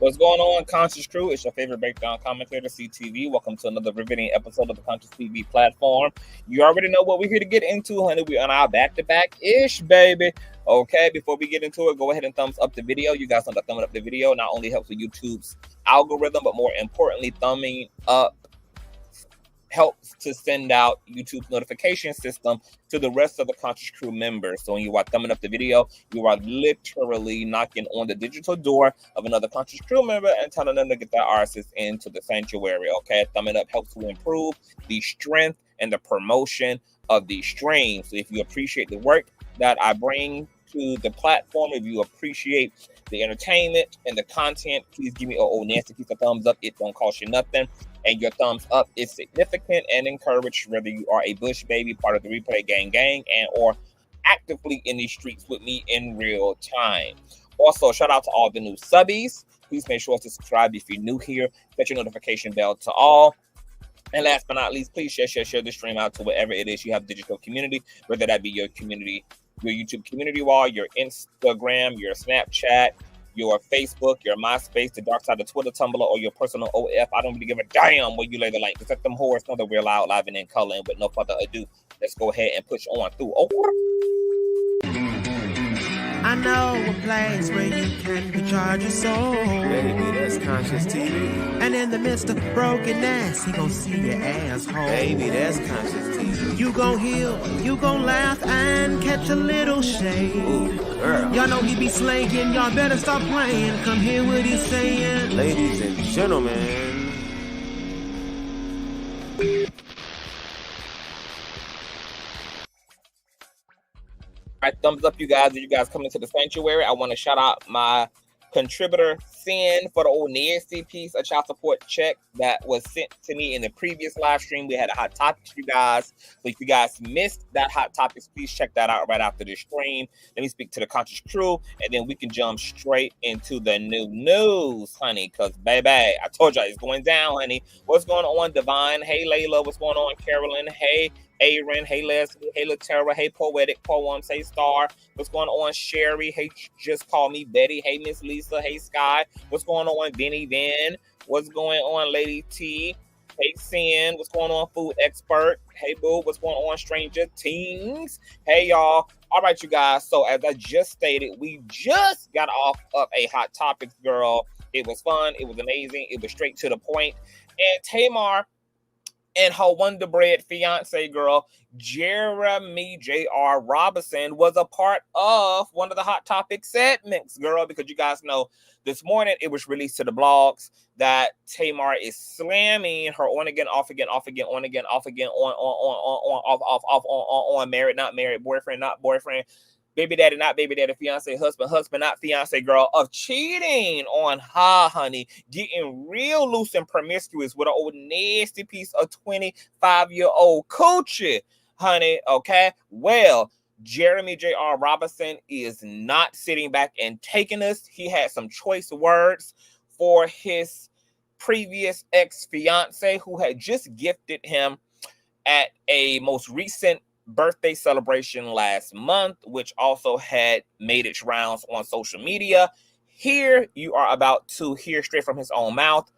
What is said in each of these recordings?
What's going on, Conscious Crew? It's your favorite breakdown commentator, CTV. Welcome to another riveting episode of the Consciouztv platform. You already know what we're here to get into, honey. We're on our back-to-back-ish, baby. Okay, before we get into it, go ahead and thumbs up the video. You guys know that thumbing up the video not only helps with YouTube's algorithm, but more importantly, thumbing up helps to send out YouTube's notification system to the rest of the Conscious Crew members. So when you are thumbing up the video, you are literally knocking on the digital door of another Conscious Crew member and telling them to get their arses into the sanctuary. Okay, thumbing up helps to improve the strength and the promotion of the stream. So if you appreciate the work that I bring to the platform, if you appreciate the entertainment and the content, please give me a nasty piece of thumbs up. It don't cost you nothing, and your thumbs up is significant and encouraged, whether you are a Bush baby, part of the Replay Gang, and or actively in these streets with me in real time. Also, shout out to all the new subbies. Please make sure to subscribe if you're new here. Set your notification bell to all. And last but not least, please share the stream out to wherever it is you have digital community, whether that be your community, your YouTube community wall, your Instagram, your Snapchat, your Facebook, your MySpace, the dark side of Twitter, Tumblr, or your personal OF. I don't really give a damn where you lay the link. Just let them whores know that we're loud, live, and in color. And with no further ado, let's go ahead and push on through. I know a place where you can recharge your soul. Baby, that's Consciouztv. And in the midst of brokenness, he gon' see your asshole. Baby, that's Consciouztv. You gon' heal, you gon' laugh and catch a little shade. Ooh, girl. Y'all know he be slaying, y'all better stop playing. Come hear what he's saying. Ladies and gentlemen. All right, thumbs up, you guys. If you guys come into the sanctuary, I want to shout out my contributor, Sin, for the old nasty piece of child support check that was sent to me in the previous live stream. We had a hot topic, you guys. So if you guys missed that hot topics, please check that out right after this stream. Let me speak to the Conscious Crew, and then we can jump straight into the new news, honey, because, baby, I told y'all it's going down, honey. What's going on, Divine? Hey, Layla. What's going on, Carolyn? Hey, Aaron, hey Leslie, hey Latera, hey Poetic Poems, hey Star, what's going on, Sherry, hey Just Call Me Betty, hey Miss Lisa, hey Sky, what's going on, Benny Van, what's going on, Lady T, hey Sin, what's going on, Food Expert, hey Boo, what's going on, Stranger Teens, hey y'all. All right, you guys, so as I just stated, we just got off of a Hot Topics, girl. It was fun, it was amazing, it was straight to the point, and Tamar and her Wonder Bread fiance, girl, Jeremy J.R. Robinson, was a part of one of the Hot Topic segments, girl, because you guys know this morning it was released to the blogs that Tamar is slamming her on again, off again, off again, on again, off again, on, married, not married, boyfriend, not boyfriend, baby daddy, not baby daddy, fiance, husband, husband, not fiance, girl, of cheating on her, honey, getting real loose and promiscuous with an old nasty piece of 25-year-old coochie, honey, okay? Well, Jeremy J.R. Robinson is not sitting back and taking us. He had some choice words for his previous ex-fiance who had just gifted him at a most recent birthday celebration last month, which also had made its rounds on social media. Here you are about to hear straight from his own mouth,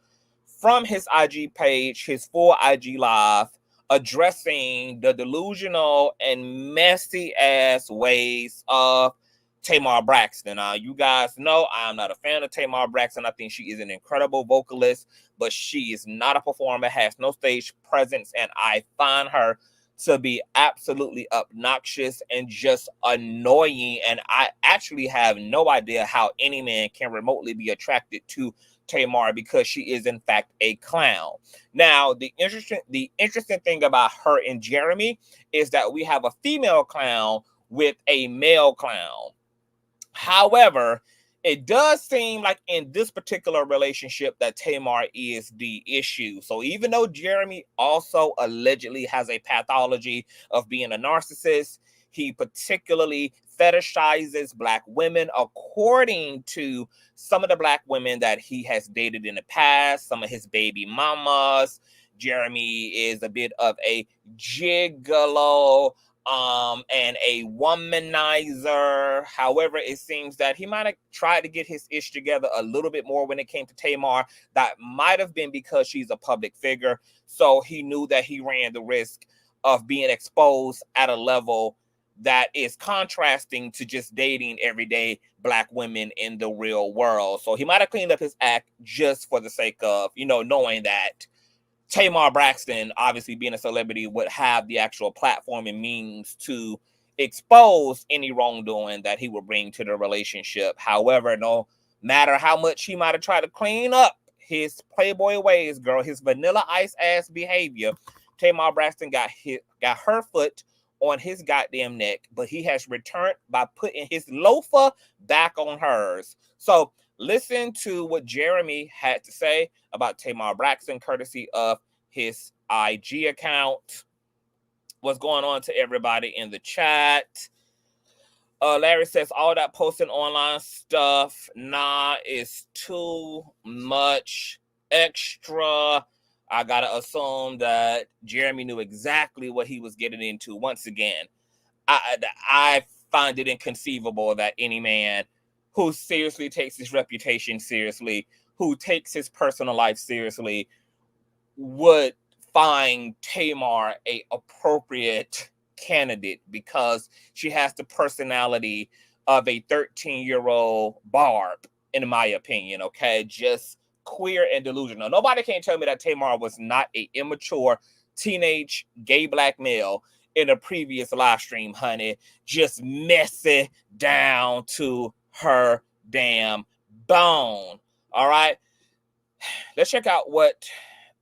from his IG page, his full IG live, addressing the delusional and messy ass ways of Tamar Braxton. You guys know I'm not a fan of Tamar Braxton. I think she is an incredible vocalist, but she is not a performer, has no stage presence, and I find her to be absolutely obnoxious and just annoying. And I actually have no idea how any man can remotely be attracted to Tamar, because she is in fact a clown. Now, the interesting thing about her and Jeremy is that we have a female clown with a male clown. However, it does seem like in this particular relationship that Tamar is the issue. So even though Jeremy also allegedly has a pathology of being a narcissist, he particularly fetishizes Black women, according to some of the Black women that he has dated in the past, some of his baby mamas. Jeremy is a bit of a gigolo. and a womanizer. However, it seems that he might have tried to get his ish together a little bit more when it came to Tamar. That might have been because she's a public figure. So he knew that he ran the risk of being exposed at a level that is contrasting to just dating everyday Black women in the real world. So he might have cleaned up his act just for the sake of, knowing that Tamar Braxton, obviously being a celebrity, would have the actual platform and means to expose any wrongdoing that he would bring to the relationship. However, no matter how much he might have tried to clean up his playboy ways, girl, his vanilla ice ass behavior, Tamar Braxton got her foot on his goddamn neck, but he has returned by putting his loafer back on hers. So listen to what Jeremy had to say about Tamar Braxton, courtesy of his IG account. What's going on to everybody in the chat? Larry says, all that posting online stuff, is too much extra. I gotta assume that Jeremy knew exactly what he was getting into. Once again, I find it inconceivable that any man who seriously takes his reputation seriously, who takes his personal life seriously, would find Tamar a appropriate candidate because she has the personality of a 13-year-old Barb, in my opinion, okay? Just queer and delusional. Nobody can tell me that Tamar was not an immature teenage gay Black male in a previous live stream, honey. Just messy down to her damn bone. All right, let's check out what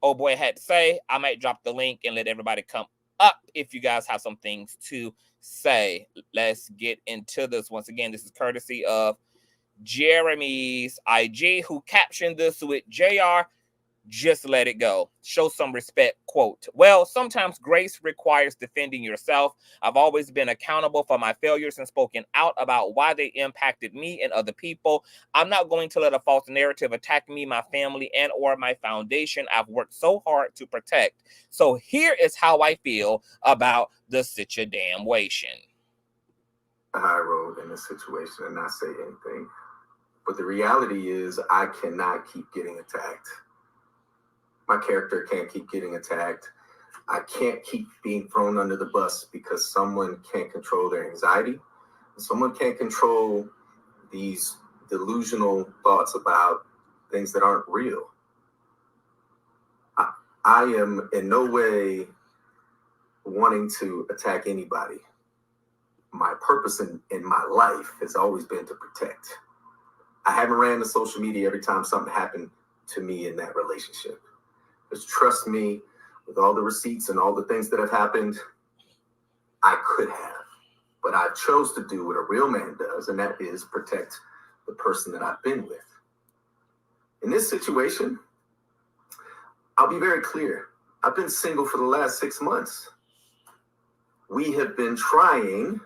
old boy had to say. I might drop the link and let everybody come up if you guys have some things to say. Let's get into this. Once again, this is courtesy of Jeremy's IG, who captioned this with JR, just let it go. Show some respect. Quote, well, sometimes grace requires defending yourself. I've always been accountable for my failures and spoken out about why they impacted me and other people. I'm not going to let a false narrative attack me, my family, and or my foundation I've worked so hard to protect. So here is how I feel about the situation. High road in this situation and not say anything. But the reality is I cannot keep getting attacked. My character can't keep getting attacked. I can't keep being thrown under the bus because someone can't control their anxiety. Someone can't control these delusional thoughts about things that aren't real. I am in no way wanting to attack anybody. My purpose in my life has always been to protect. I haven't ran to social media every time something happened to me in that relationship. Just trust me, with all the receipts and all the things that have happened, I could have. But I chose to do what a real man does, and that is protect the person that I've been with. In this situation, I'll be very clear. I've been single for the last 6 months. We have been trying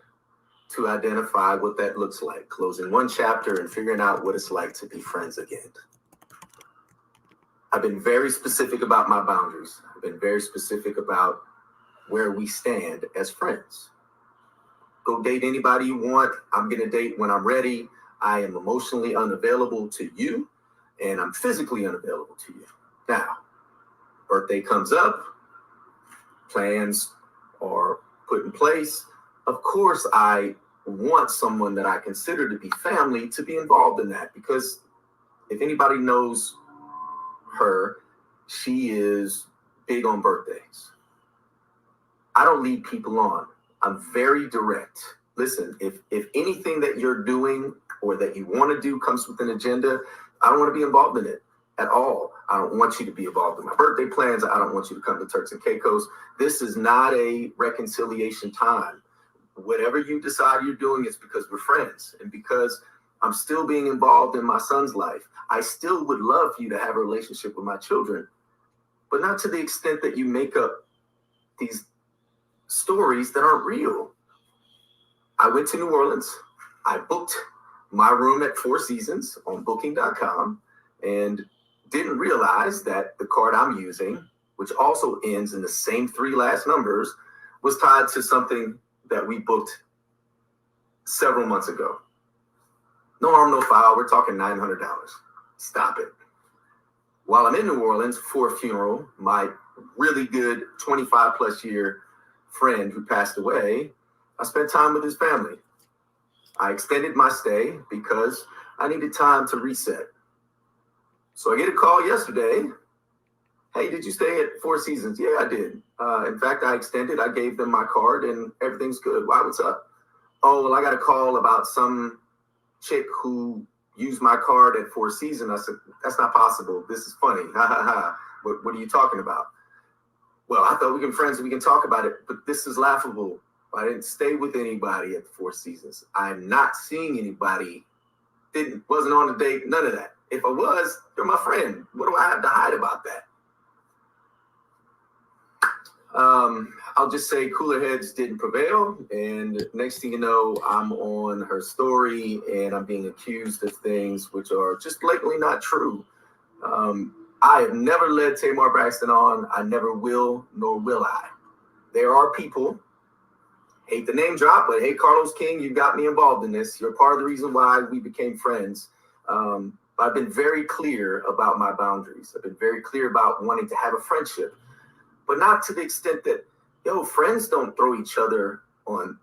to identify what that looks like, closing one chapter and figuring out what it's like to be friends again. I've been very specific about my boundaries. I've been very specific about where we stand as friends. Go date anybody you want. I'm going to date when I'm ready. I am emotionally unavailable to you, and I'm physically unavailable to you. Now, birthday comes up, plans are put in place. Of course, I want someone that I consider to be family to be involved in that, because if anybody knows her, she is big on birthdays. I don't lead people on. I'm very direct. Listen, if anything that you're doing or that you want to do comes with an agenda, I don't want to be involved in it at all. I don't want you to be involved in my birthday plans. I don't want you to come to Turks and Caicos. This is not a reconciliation time. Whatever you decide you're doing, it's because we're friends and because I'm still being involved in my son's life. I still would love for you to have a relationship with my children, but not to the extent that you make up these stories that aren't real. I went to New Orleans. I booked my room at Four Seasons on booking.com and didn't realize that the card I'm using, which also ends in the same 3 last numbers, was tied to something that we booked several months ago. No harm, no foul. We're talking $900. Stop it. While I'm in New Orleans for a funeral, my really good 25 plus year friend who passed away, I spent time with his family. I extended my stay because I needed time to reset. So I get a call yesterday. Hey, did you stay at Four Seasons? Yeah, I did. In fact, I extended. I gave them my card and everything's good. Why, what's up? Oh, well, I got a call about some chick who used my card at Four Seasons. I said, that's not possible. This is funny. Ha ha ha. What are you talking about? Well, I thought we can be friends and we can talk about it, but this is laughable. I didn't stay with anybody at the Four Seasons. I'm not seeing anybody. Wasn't on a date, none of that. If I was, you're my friend. What do I have to hide about that? I'll just say cooler heads didn't prevail. And next thing you know, I'm on her story and I'm being accused of things which are just blatantly not true. I have never led Tamar Braxton on. I never will, nor will I. There are people, hate the name drop, but hey, Carlos King, you got me involved in this. You're part of the reason why we became friends. I've been very clear about my boundaries. I've been very clear about wanting to have a friendship, but not to the extent that, friends don't throw each other on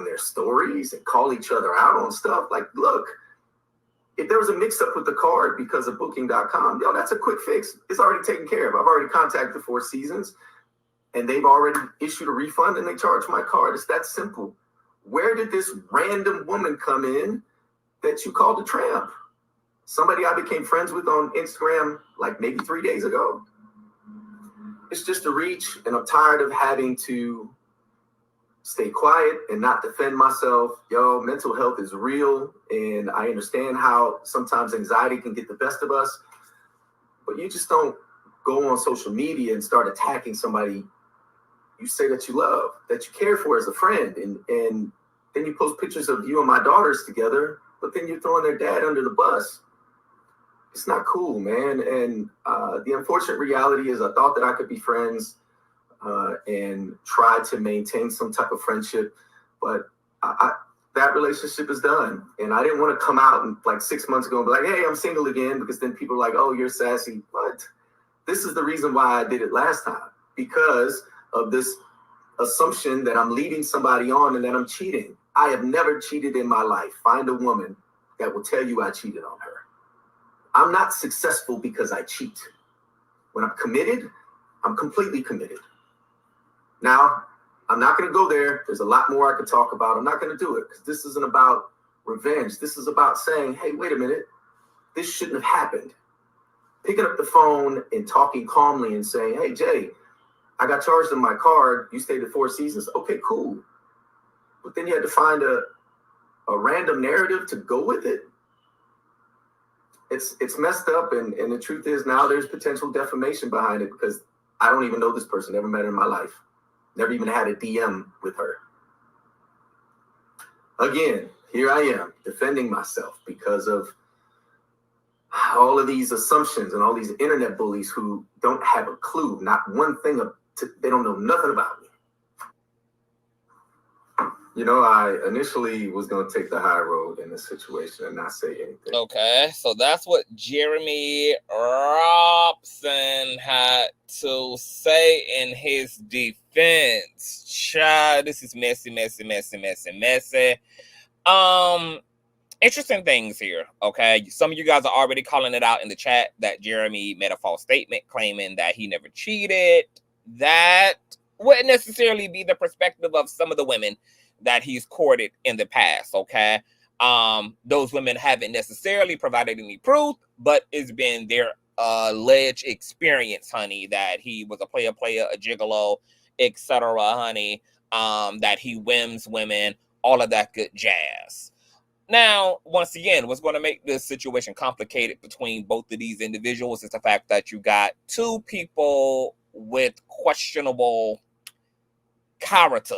their stories and call each other out on stuff. Like, look, if there was a mix up with the card because of booking.com, that's a quick fix. It's already taken care of. I've already contacted Four Seasons and they've already issued a refund and they charged my card. It's that simple. Where did this random woman come in that you called a tramp? Somebody I became friends with on Instagram like maybe 3 days ago. It's just a reach, and I'm tired of having to stay quiet and not defend myself. Mental health is real, and I understand how sometimes anxiety can get the best of us, but you just don't go on social media and start attacking somebody you say that you love, that you care for as a friend, and then you post pictures of you and my daughters together, but then you're throwing their dad under the bus. It's not cool, man. And the unfortunate reality is I thought that I could be friends and try to maintain some type of friendship, but that relationship is done. And I didn't want to come out and like 6 months ago and be like, hey, I'm single again, because then people are like, oh, you're sassy. But this is the reason why I did it last time, because of this assumption that I'm leading somebody on and that I'm cheating. I have never cheated in my life. Find a woman that will tell you I cheated on her. I'm not successful because I cheat. When I'm committed, I'm completely committed. Now, I'm not going to go there. There's a lot more I could talk about. I'm not going to do it because this isn't about revenge. This is about saying, hey, wait a minute. This shouldn't have happened. Picking up the phone and talking calmly and saying, hey, Jay, I got charged on my card. You stayed at Four Seasons. Okay, cool. But then you had to find a random narrative to go with it. It's messed up, and the truth is now there's potential defamation behind it because I don't even know this person, never met her in my life, never even had a DM with her. Again, here I am defending myself because of all of these assumptions and all these internet bullies who don't have a clue, not one thing, they don't know nothing about me. I initially was going to take the high road in this situation and not say anything. Okay, so that's what Jeremy Robson had to say in his defense. Child, this is messy. Interesting things here, okay? Some of you guys are already calling it out in the chat that Jeremy made a false statement claiming that he never cheated. That wouldn't necessarily be the perspective of some of the women that he's courted in the past, okay? Those women haven't necessarily provided any proof, but it's been their alleged experience, honey, that he was a player, a gigolo, etc., honey, that he whims women, all of that good jazz. Now, once again, what's going to make this situation complicated between both of these individuals is the fact that you got two people with questionable character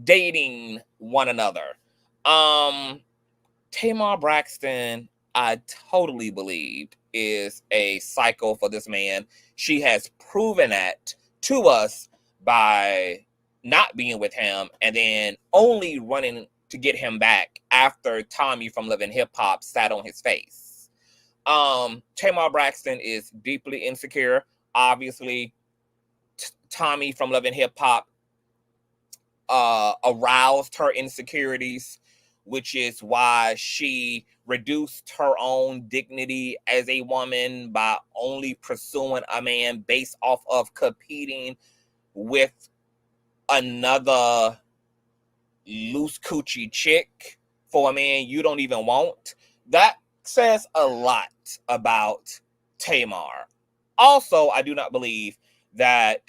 dating one another. Tamar Braxton, I totally believe, is a psycho for this man. She has proven that to us by not being with him, and then only running to get him back after Tommy from Love and Hip Hop sat on his face. Tamar Braxton is deeply insecure. Obviously, Tommy from Love and Hip Hop aroused her insecurities, which is why she reduced her own dignity as a woman by only pursuing a man based off of competing with another loose coochie chick for a man you don't even want. That says a lot about Tamar. Also, I do not believe that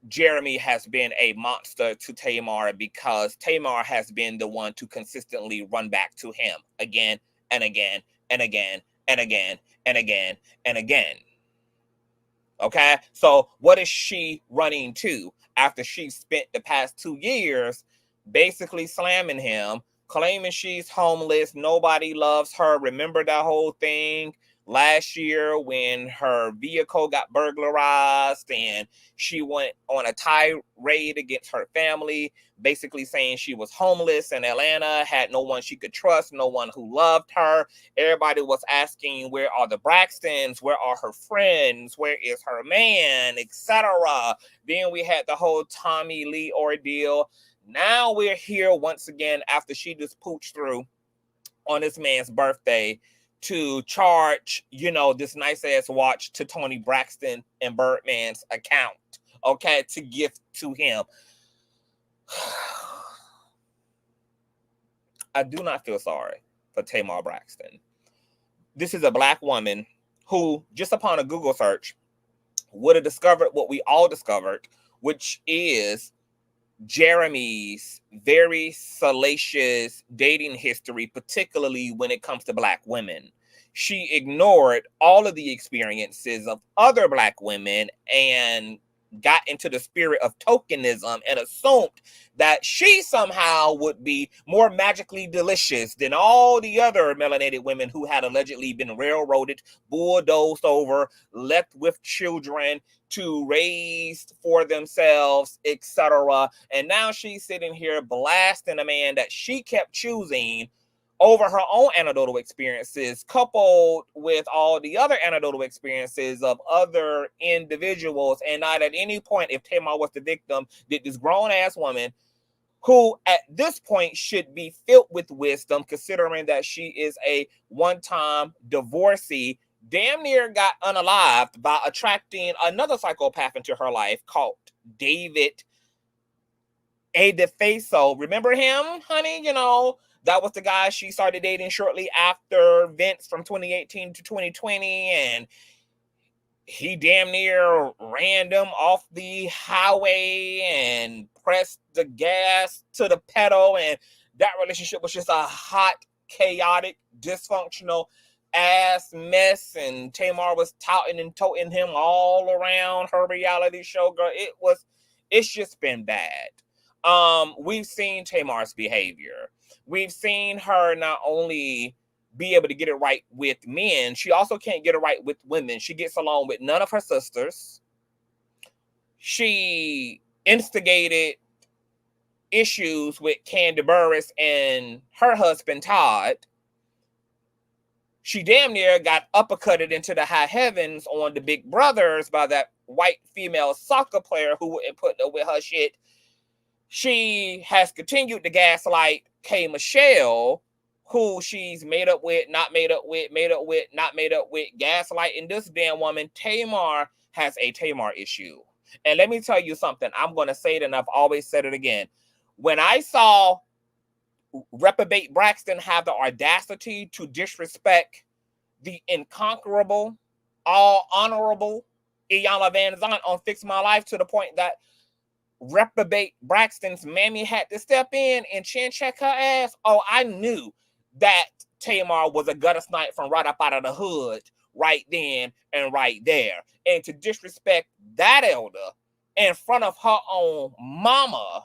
Jeremy has been a monster to Tamar, because Tamar has been the one to consistently run back to him again and again and again and again and again and again. Okay, so what is she running to after she spent the past 2 years basically slamming him, claiming she's homeless, nobody loves her? Remember that whole thing last year when her vehicle got burglarized and she went on a tirade against her family, basically saying she was homeless in Atlanta, had no one she could trust, no one who loved her. Everybody was asking, where are the Braxtons? Where are her friends? Where is her man? Etc. Then we had the whole Tommy Lee ordeal. Now we're here once again after she just pooched through on this man's birthday to charge, this nice ass watch to Tony Braxton and Birdman's account, okay, to gift to him. I do not feel sorry for Tamar Braxton. This is a Black woman who, just upon a Google search, would have discovered what we all discovered, which is Jeremy's very salacious dating history, particularly when it comes to Black women. She ignored all of the experiences of other Black women and got into the spirit of tokenism and assumed that she somehow would be more magically delicious than all the other melanated women who had allegedly been railroaded, bulldozed over, left with children to raise for themselves, etc. And now she's sitting here blasting a man that she kept choosing over her own anecdotal experiences, coupled with all the other anecdotal experiences of other individuals. And not at any point, if Tamar was the victim, did this grown-ass woman, who at this point should be filled with wisdom, considering that she is a one-time divorcee, damn near got unalived by attracting another psychopath into her life called David Adefaso. Remember him, honey? That was the guy she started dating shortly after Vince from 2018 to 2020, and he damn near ran them off the highway and pressed the gas to the pedal, and that relationship was just a hot, chaotic, dysfunctional ass mess, and Tamar was touting and toting him all around her reality show, girl. It's just been bad. We've seen Tamar's behavior. We've seen her not only be able to get it right with men, she also can't get it right with women. She gets along with none of her sisters. She instigated issues with Candy Burris and her husband, Todd. She damn near got uppercutted into the high heavens on the Big Brothers by that white female soccer player who wouldn't put up with her shit. She has continued to gaslight K. Michelle, who she's made up with, not made up with, made up with, not made up with, gaslighting this damn woman. Tamar has a Tamar issue. And let me tell you something. I'm going to say it, and I've always said it again. When I saw reprobate Braxton have the audacity to disrespect the incomparable, all honorable Iyanla Vanzant on Fix My Life, to the point that reprobate Braxton's mammy had to step in and chin check her ass, oh, I knew that Tamar was a gutter snipe from right up out of the hood right then and right there. And to disrespect that elder in front of her own mama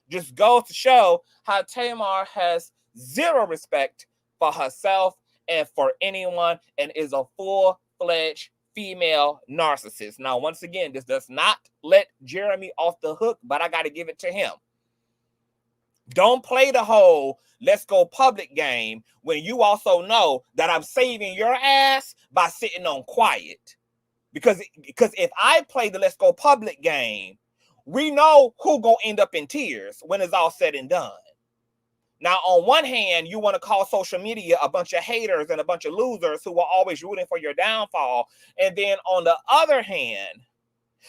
just goes to show how Tamar has zero respect for herself and for anyone, and is a full-fledged female narcissist. Now, once again, this does not let Jeremy off the hook, but I got to give it to him. Don't play the whole let's go public game when you also know that I'm saving your ass by sitting on quiet. Because if I play the let's go public game, we know who gonna end up in tears when it's all said and done. Now, on one hand, you want to call social media a bunch of haters and a bunch of losers who are always rooting for your downfall. And then on the other hand,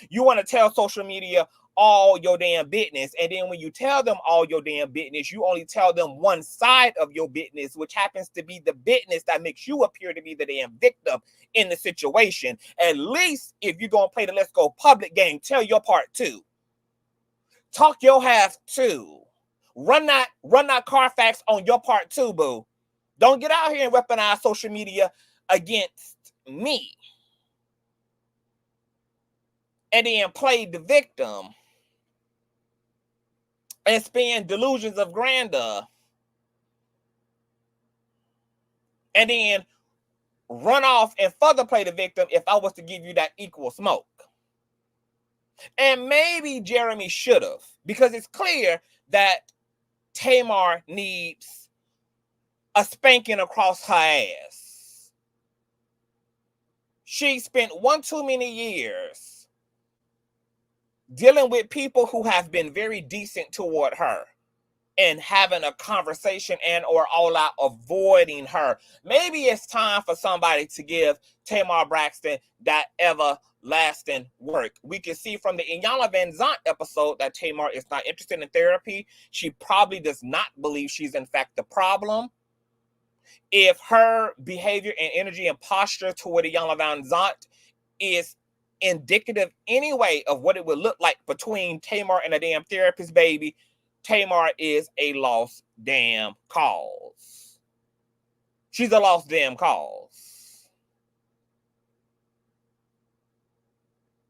you want to tell social media all your damn business. And then when you tell them all your damn business, you only tell them one side of your business, which happens to be the business that makes you appear to be the damn victim in the situation. At least if you're going to play the let's go public game, tell your part too. Talk your half too. Run that Carfax on your part too, boo. Don't get out here and weaponize social media against me. And then play the victim and spin delusions of grandeur. And then run off and further play the victim if I was to give you that equal smoke. And maybe Jeremy should have, because it's clear that Tamar needs a spanking across her ass. She spent one too many years dealing with people who have been very decent toward her and having a conversation and or all out avoiding her. Maybe it's time for somebody to give Tamar Braxton that everlasting work. We can see from the Iyanla Vanzant episode that Tamar is not interested in therapy. She probably does not believe she's in fact the problem. If her behavior and energy and posture toward Iyanla Vanzant is indicative anyway of what it would look like between Tamar and a damn therapist, baby, Tamar is a lost damn cause. She's a lost damn cause.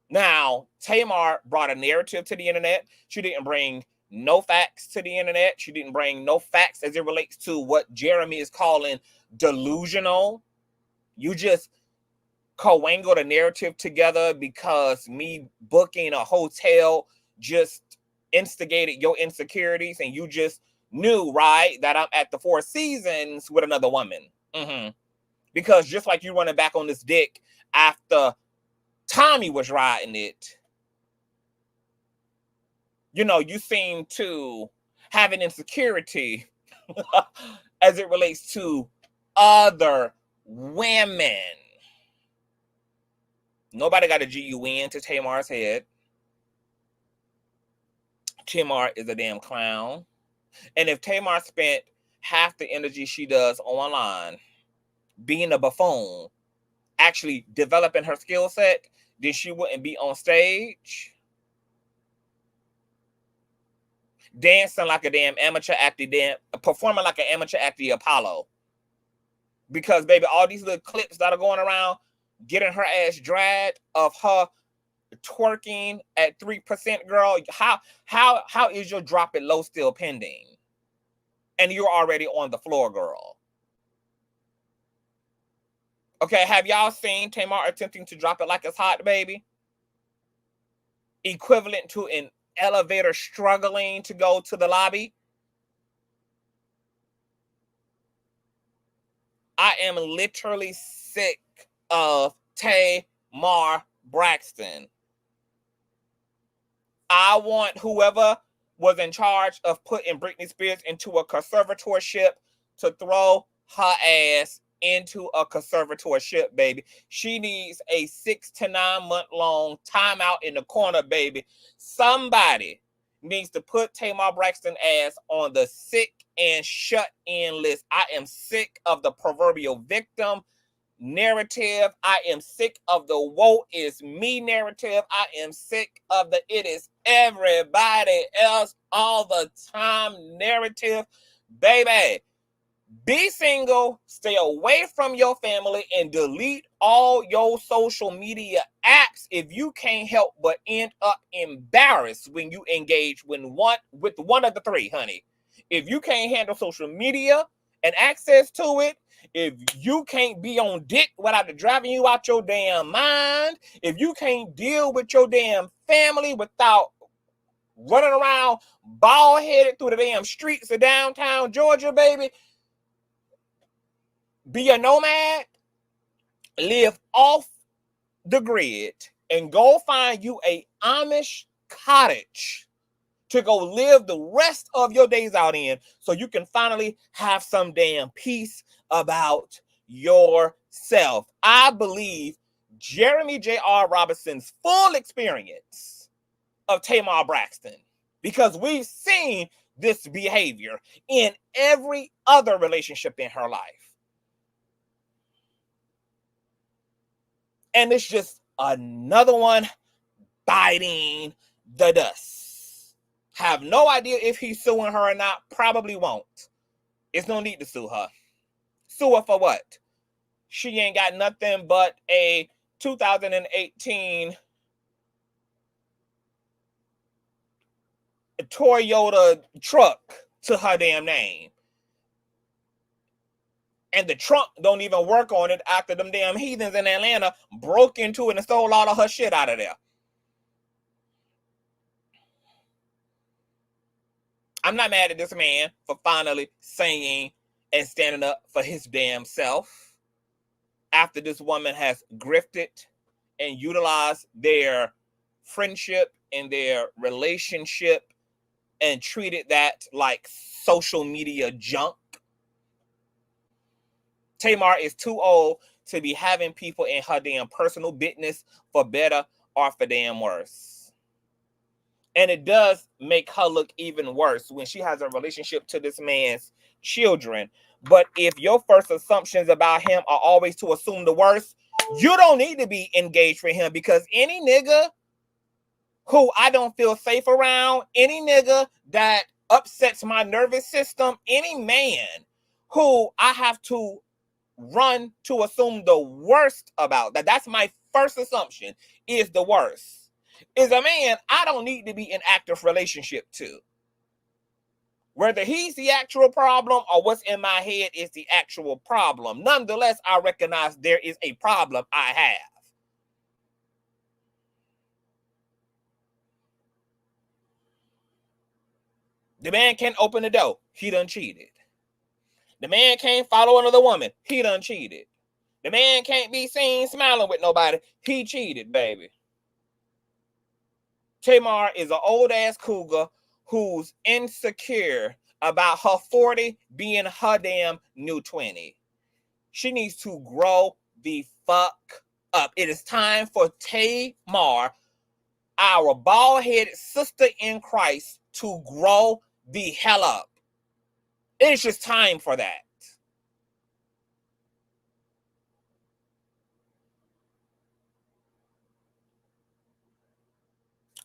Now, Tamar brought a narrative to the internet. She didn't bring no facts to the internet. She didn't bring no facts as it relates to what Jeremy is calling delusional. You just co-wangled a narrative together because me booking a hotel just instigated your insecurities, and you just knew, right, that I'm at the Four Seasons with another woman. Because just like you running back on this dick after Tommy was riding it, you know, you seem to have an insecurity as it relates to other women. Nobody got a GUN to Tamar's head. Tamar is a damn clown. And if Tamar spent half the energy she does online being a buffoon, actually developing her skill set, then she wouldn't be on stage dancing like a damn amateur at the performing like an amateur at the Apollo. Because, baby, all these little clips that are going around getting her ass dragged of her twerking at 3%, girl, how is your drop it low still pending? And you're already on the floor, girl. Okay, have y'all seen Tamar attempting to drop it like it's hot, baby? Equivalent to an elevator struggling to go to the lobby. I am literally sick of Tamar Braxton. I want whoever was in charge of putting Britney Spears into a conservatorship to throw her ass into a conservatorship, baby. She needs a 6 to 9 month long timeout in the corner, baby. Somebody needs to put Tamar Braxton ass on the sick and shut in list. I am sick of the proverbial victim narrative. I am sick of the woe is me narrative. I am sick of the it is everybody else all the time narrative. Baby, be single, stay away from your family, and delete all your social media apps if you can't help but end up embarrassed when you engage with one of the three, honey. If you can't handle social media and access to it, if you can't be on dick without it driving you out your damn mind, if you can't deal with your damn family without running around bald-headed through the damn streets of downtown Georgia, baby, be a nomad, live off the grid, and go find you a Amish cottage to go live the rest of your days out in, so you can finally have some damn peace about yourself. I believe Jeremy J.R. Robinson's full experience of Tamar Braxton, because we've seen this behavior in every other relationship in her life. And it's just another one biting the dust. Have no idea if he's suing her or not. Probably won't. It's no need to sue her. Sue her for what? She ain't got nothing but a 2018 Toyota truck to her damn name. And the trunk don't even work on it after them damn heathens in Atlanta broke into it and stole all of her shit out of there. I'm not mad at this man for finally saying and standing up for his damn self after this woman has grifted and utilized their friendship and their relationship and treated that like social media junk. Tamar is too old to be having people in her damn personal business, for better or for damn worse. And it does make her look even worse when she has a relationship to this man's children. But if your first assumptions about him are always to assume the worst, you don't need to be engaged with him, because any nigga who I don't feel safe around, any nigga that upsets my nervous system, any man who I have to run to assume the worst about, that's my first assumption, is the worst, is a man I don't need to be in active relationship to. Whether he's the actual problem or what's in my head is the actual problem. Nonetheless, I recognize there is a problem I have. The man can't open the door. He done cheated. The man can't follow another woman. He done cheated. The man can't be seen smiling with nobody. He cheated, baby. Tamar is an old-ass cougar who's insecure about her 40 being her damn new 20. She needs to grow the fuck up. It is time for Tamar, our bald-headed sister in Christ, to grow the hell up. It's just time for that.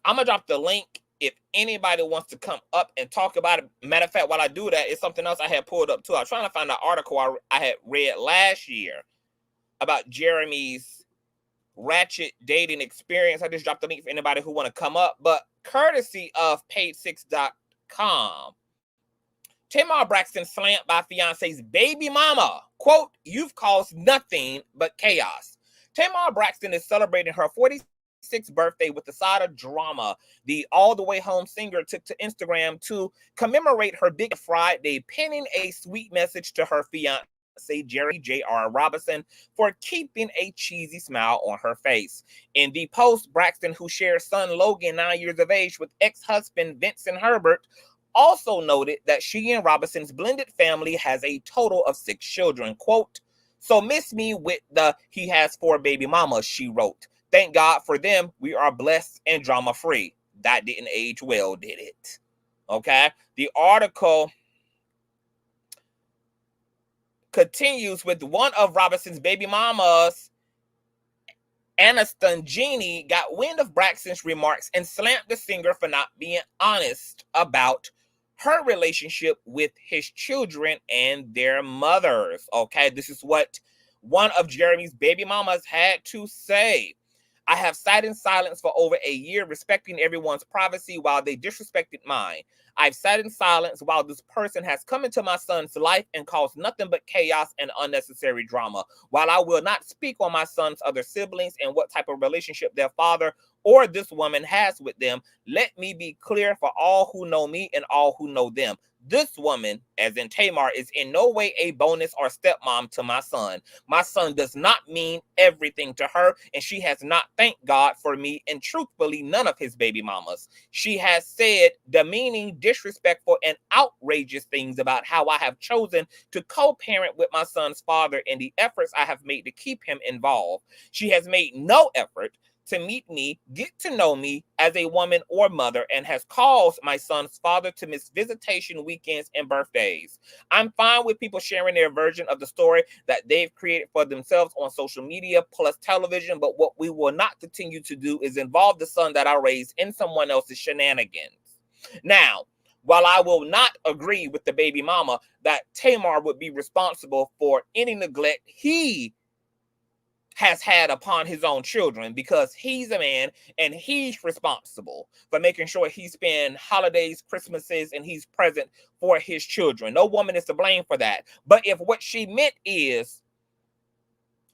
I'm going to drop the link if anybody wants to come up and talk about it. Matter of fact, while I do that, it's something else I had pulled up too. I was trying to find an article I had read last year about Jeremy's ratchet dating experience. I just dropped the link for anybody who want to come up, but courtesy of page6.com. Tamar Braxton slammed by fiance's baby mama. Quote, "You've caused nothing but chaos." Tamar Braxton is celebrating her 46th birthday with a side of drama. The All the Way Home singer took to Instagram to commemorate her big Friday, penning a sweet message to her fiance, Jerry J.R. Robinson, for keeping a cheesy smile on her face. In the post, Braxton, who shares son Logan, 9 years of age, with ex-husband Vincent Herbert, also noted that she and Robinson's blended family has a total of 6 children. Quote, "So miss me with the he has 4 baby mamas," she wrote. "Thank God for them. We are blessed and drama-free." That didn't age well, did it? Okay. The article continues with one of Robinson's baby mamas, Anna Stungini, got wind of Braxton's remarks and slammed the singer for not being honest about her relationship with his children and their mothers. Okay, this is what one of Jeremy's baby mamas had to say. I have sat in silence for over a year, respecting everyone's privacy while they disrespected mine. I've sat in silence while this person has come into my son's life and caused nothing but chaos and unnecessary drama. While I will not speak on my son's other siblings and what type of relationship their father or this woman has with them, let me be clear for all who know me and all who know them. This woman, as in Tamar, is in no way a bonus or stepmom to my son. My son does not mean everything to her, and she has not thanked God for me, and truthfully, none of his baby mamas. She has said demeaning, disrespectful, and outrageous things about how I have chosen to co-parent with my son's father and the efforts I have made to keep him involved. She has made no effort to meet me, get to know me as a woman or mother, and has caused my son's father to miss visitation weekends and birthdays. I'm fine with people sharing their version of the story that they've created for themselves on social media plus television, but what we will not continue to do is involve the son that I raised in someone else's shenanigans. Now, while I will not agree with the baby mama that Tamar would be responsible for any neglect he has had upon his own children, because he's a man and he's responsible for making sure he spends holidays, Christmases, and he's present for his children. No woman is to blame for that. But if what she meant is,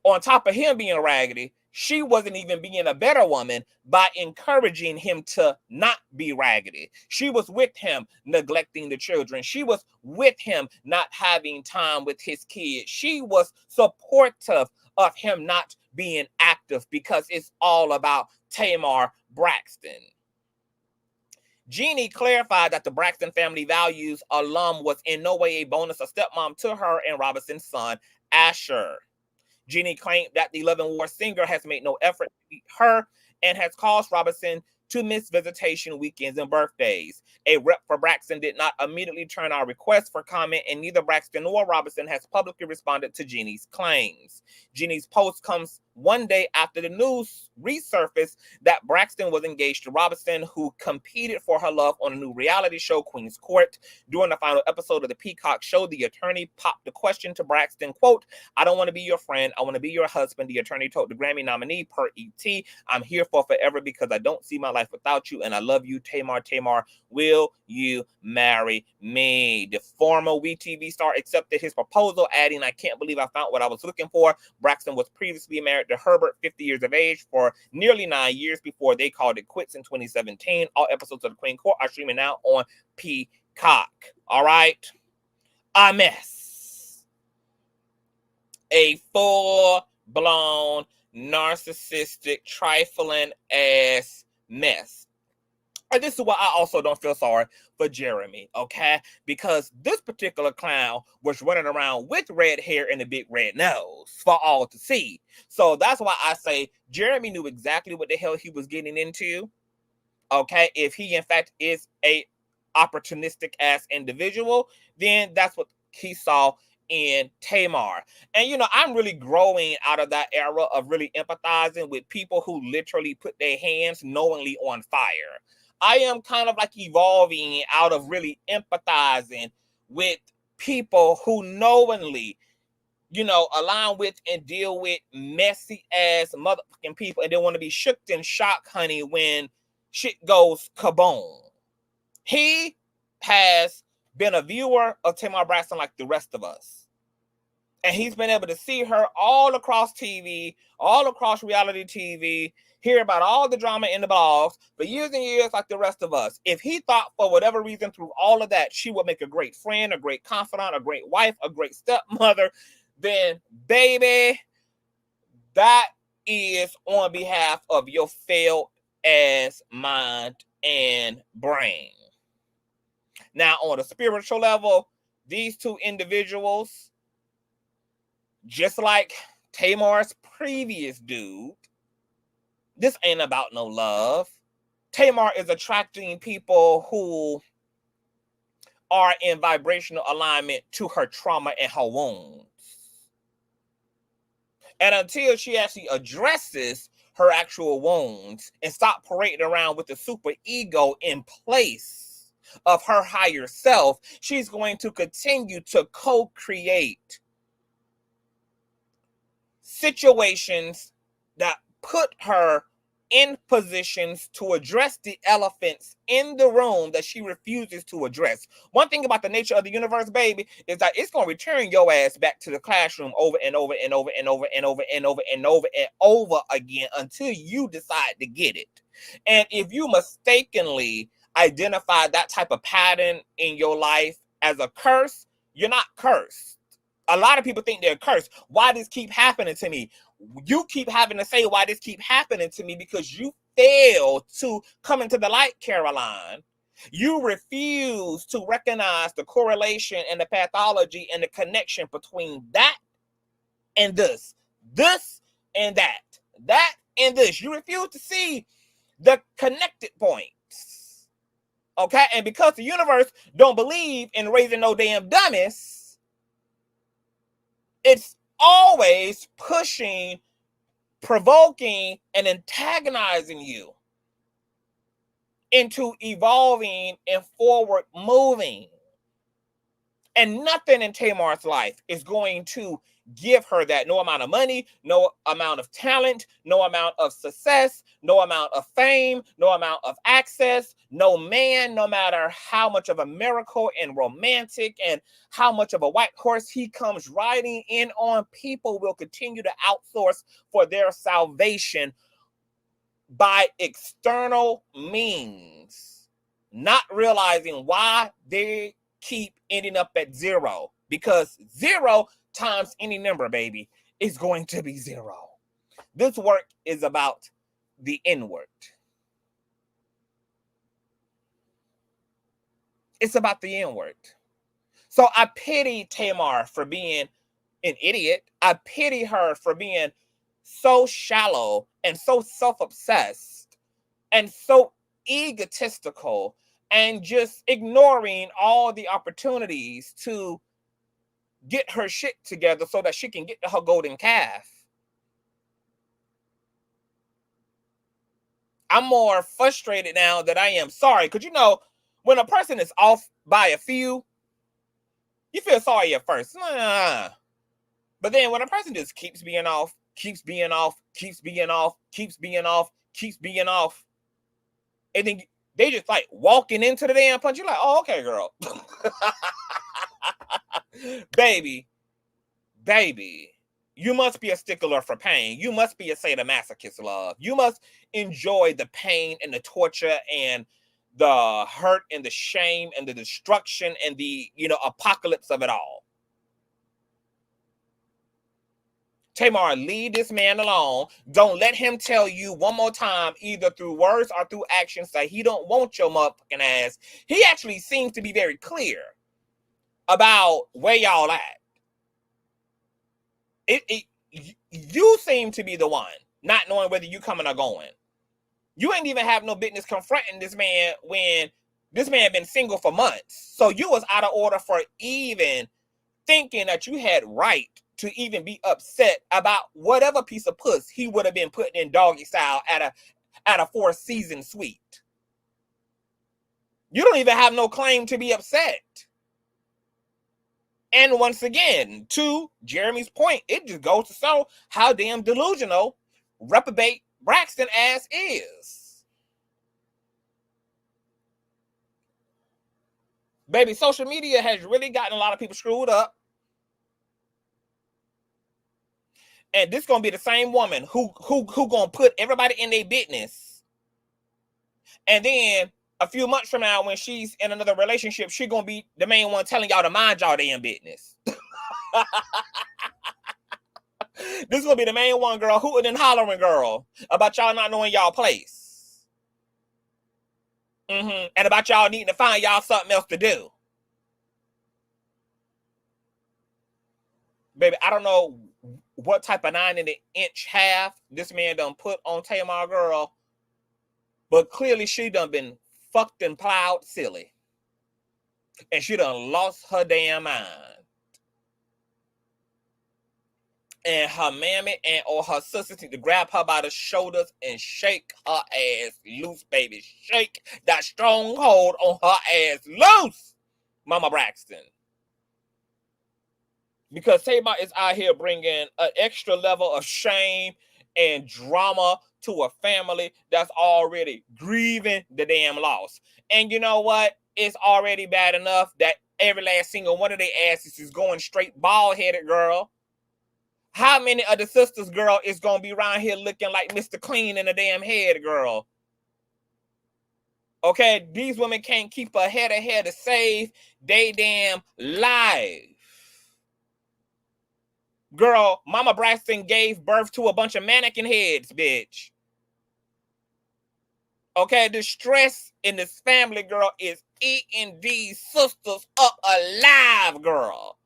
on top of him being raggedy, she wasn't even being a better woman by encouraging him to not be raggedy. She was with him neglecting the children. She was with him not having time with his kids. She was supportive of him not being active, because it's all about Tamar Braxton. Jeannie clarified that the Braxton family values alum was in no way a bonus or stepmom to her and Robinson's son, Asher. Jeannie claimed that the Leavenworth singer has made no effort to meet her and has caused Robinson to miss visitation weekends and birthdays. A rep for Braxton did not immediately turn our request for comment, and neither Braxton nor Robinson has publicly responded to Jeannie's claims. Jeannie's post comes one day after the news resurfaced that Braxton was engaged to Robinson, who competed for her love on a new reality show, Queen's Court. During the final episode of the Peacock show, the attorney popped the question to Braxton, quote, "I don't want to be your friend. I want to be your husband," the attorney told the Grammy nominee per ET. "I'm here for forever because I don't see my life without you, and I love you, Tamar. Tamar, will you marry me?" The former WeTV star accepted his proposal, adding, "I can't believe I found what I was looking for." Braxton was previously married to Herbert, 50 years of age, for nearly 9 years before they called it quits in 2017. All episodes of the Queen Court are streaming now on Peacock. All right. A mess. A full-blown, narcissistic, trifling ass mess. And this is why I also don't feel sorry for Jeremy, okay? Because this particular clown was running around with red hair and a big red nose for all to see. So that's why I say Jeremy knew exactly what the hell he was getting into, okay? If he, in fact, is a opportunistic ass individual, then that's what he saw in Tamar. And, you know, I'm really growing out of that era of really empathizing with people who literally put their hands knowingly on fire. I am kind of like evolving out of really empathizing with people who knowingly, you know, align with and deal with messy ass motherfucking people, and they want to be shooked and shocked, honey, when shit goes kaboom. He has been a viewer of Tamar Braxton like the rest of us. And he's been able to see her all across TV, all across reality TV, hear about all the drama in the blogs for years and years like the rest of us. If he thought for whatever reason through all of that she would make a great friend, a great confidant, a great wife, a great stepmother, then baby, that is on behalf of your failed ass mind and brain. Now, on a spiritual level, these two individuals, just like Tamar's previous dude, this ain't about no love. Tamar is attracting people who are in vibrational alignment to her trauma and her wounds. And until she actually addresses her actual wounds and stop parading around with the super ego in place of her higher self, she's going to continue to co-create situations that put her in positions to address the elephants in the room that she refuses to address. One thing about the nature of the universe, baby, is that it's going to return your ass back to the classroom over and over and over and over and over and over and over and over again until you decide to get it. And if you mistakenly identify that type of pattern in your life as a curse, you're not cursed. A lot of people think they're cursed. Why does this keep happening to me? You keep having to say why this keep happening to me because you fail to come into the light, Caroline. You refuse to recognize the correlation and the pathology and the connection between that and this and that and this. You refuse to see the connected points. Okay? And because the universe don't believe in raising no damn dummies, it's always pushing, provoking, and antagonizing you into evolving and forward moving. And nothing in Tamar's life is going to give her that. No amount of money, no amount of talent, no amount of success, no amount of fame, no amount of access, no man, no matter how much of a miracle and romantic and how much of a white horse he comes riding in on, people will continue to outsource for their salvation by external means, not realizing why they keep ending up at zero, because 0 times any number, baby, is going to be 0. This work is about the inward. It's about the inward. So I pity Tamar for being an idiot. I pity her for being so shallow and so self-obsessed and so egotistical and just ignoring all the opportunities to get her shit together so that she can get to her golden calf. I'm more frustrated now than I am sorry. Because, you know, when a person is off by a few, you feel sorry at first. But then when a person just keeps being off, keeps being off, keeps being off, keeps being off, keeps being off, and then they just like walking into the damn punch. You're like, oh, okay, girl. baby, you must be a stickler for pain. You must be a sadomasochist, love. You must enjoy the pain and the torture and the hurt and the shame and the destruction and the, apocalypse of it all. Tamar, leave this man alone. Don't let him tell you one more time, either through words or through actions, that he don't want your motherfucking ass. He actually seems to be very clear about where y'all at. You seem to be the one not knowing whether you coming or going. You ain't even have no business confronting this man when this man been single for months. So you was out of order for even thinking that you had right to even be upset about whatever piece of puss he would have been putting in doggy style at a 4-season suite. You don't even have no claim to be upset. And once again, to Jeremy's point, it just goes to show how damn delusional reprobate Braxton ass is. Baby, social media has really gotten a lot of people screwed up. And this gonna be the same woman who gonna put everybody in their business. And then a few months from now, when she's in another relationship, she gonna be the main one telling y'all to mind y'all damn business. This is gonna be the main one, girl, hooting and hollering, girl, about y'all not knowing y'all place. And about y'all needing to find y'all something else to do. Baby, I don't know what type of 9-inch half this man done put on Tamar, girl, but clearly she done been fucked and plowed silly. And she done lost her damn mind. And her mammy or her sisters need to grab her by the shoulders and shake her ass loose, baby. Shake that stronghold on her ass loose, Mama Braxton. Because Tamar is out here bringing an extra level of shame and drama to a family that's already grieving the damn loss. And you know what? It's already bad enough that every last single one of their asses is going straight bald-headed, girl. How many of the sisters, girl, is going to be around here looking like Mr. Clean in the damn head, girl? Okay, these women can't keep a head of hair to save they damn life. Girl, Mama Braxton gave birth to a bunch of mannequin heads, bitch. Okay, the stress in this family, girl, is eating these sisters up alive, girl.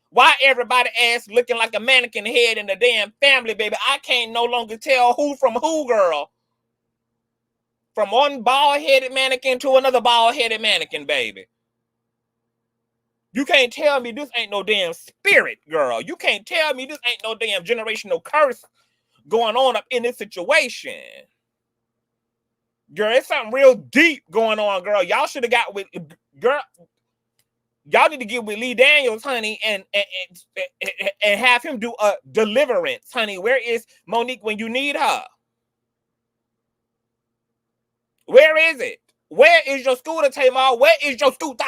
Why everybody ass looking like a mannequin head in the damn family, baby? I can't no longer tell who from who, girl. From one bald-headed mannequin to another bald-headed mannequin, baby. You can't tell me this ain't no damn spirit, girl. You can't tell me this ain't no damn generational curse going on up in this situation. Girl, it's something real deep going on, girl. Y'all should have got with, girl, y'all need to get with Lee Daniels, honey, and have him do a deliverance, honey. Where is Monique when you need her? Where is it? Where is your scooter, Tamar? Where is your scooter?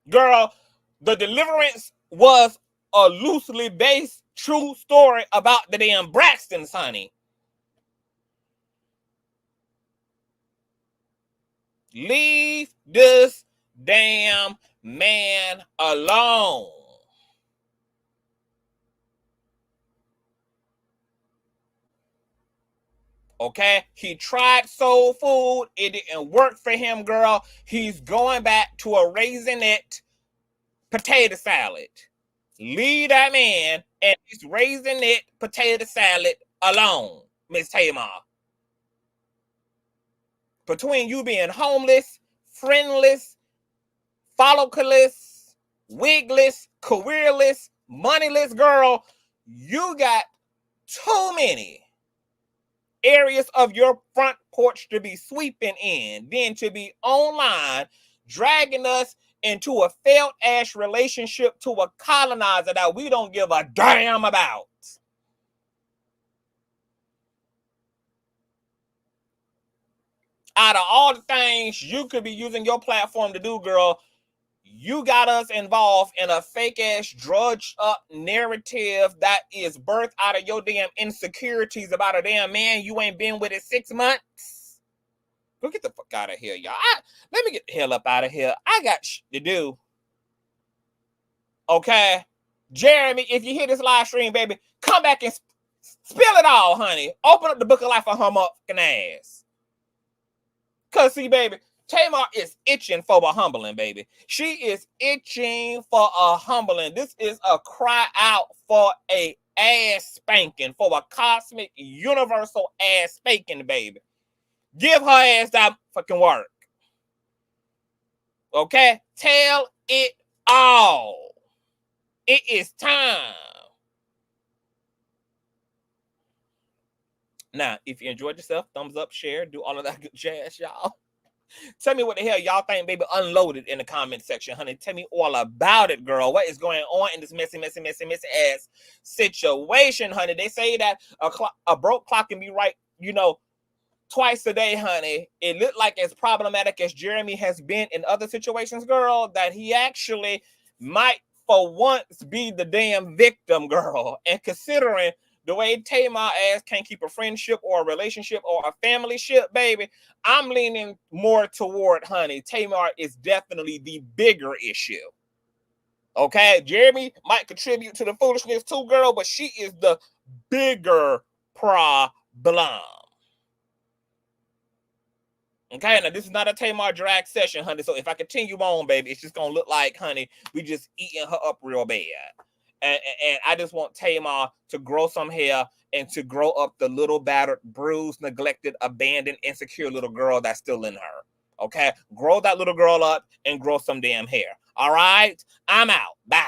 Girl, the deliverance was a loosely based true story about the damn Braxtons, honey. Leave this damn man alone. Okay? He tried soul food. It didn't work for him, girl. He's going back to a raisinette potato salad. Leave that man and his raisinette potato salad alone, Miss Tamar. Between you being homeless, friendless, follicleless, wigless, careerless, moneyless, girl, you got too many areas of your front porch to be sweeping in, then to be online, dragging us into a failed ass relationship to a colonizer that we don't give a damn about. Out of all the things you could be using your platform to do, girl, you got us involved in a fake ass drudged up narrative that is birthed out of your damn insecurities about a damn man you ain't been with in 6 months. Go get the fuck out of here, y'all. Let me get the hell up out of here. I got shit to do. Okay? Jeremy, if you hear this live stream, baby, come back and spill it all, honey. Open up the book of life for her motherfucking ass. Because, see, baby, Tamar is itching for a humbling, baby. She is itching for a humbling. This is a cry out for a ass spanking, for a cosmic, universal ass spanking, baby. Give her ass that fucking work. Okay? Tell it all. It is time. Now, if you enjoyed yourself, thumbs up, share, do all of that good jazz, y'all. Tell me what the hell y'all think, baby. Unload it in the comment section, honey. Tell me all about it, girl. What is going on in this messy ass situation, honey? They say that a broke clock can be right, twice a day, honey. It looked like as problematic as Jeremy has been in other situations, girl, that he actually might for once be the damn victim, girl. And considering the way Tamar ass can't keep a friendship or a relationship or a family ship, baby, I'm leaning more toward, honey, Tamar is definitely the bigger issue. Okay? Jeremy might contribute to the foolishness too, girl, but she is the bigger problem. Okay, now this is not a Tamar drag session, honey. So if I continue on, baby, it's just gonna look like, honey, we just eating her up real bad. And I just want Tamar to grow some hair and to grow up the little battered, bruised, neglected, abandoned, insecure little girl that's still in her. Okay? Grow that little girl up and grow some damn hair. All right? I'm out. Bye.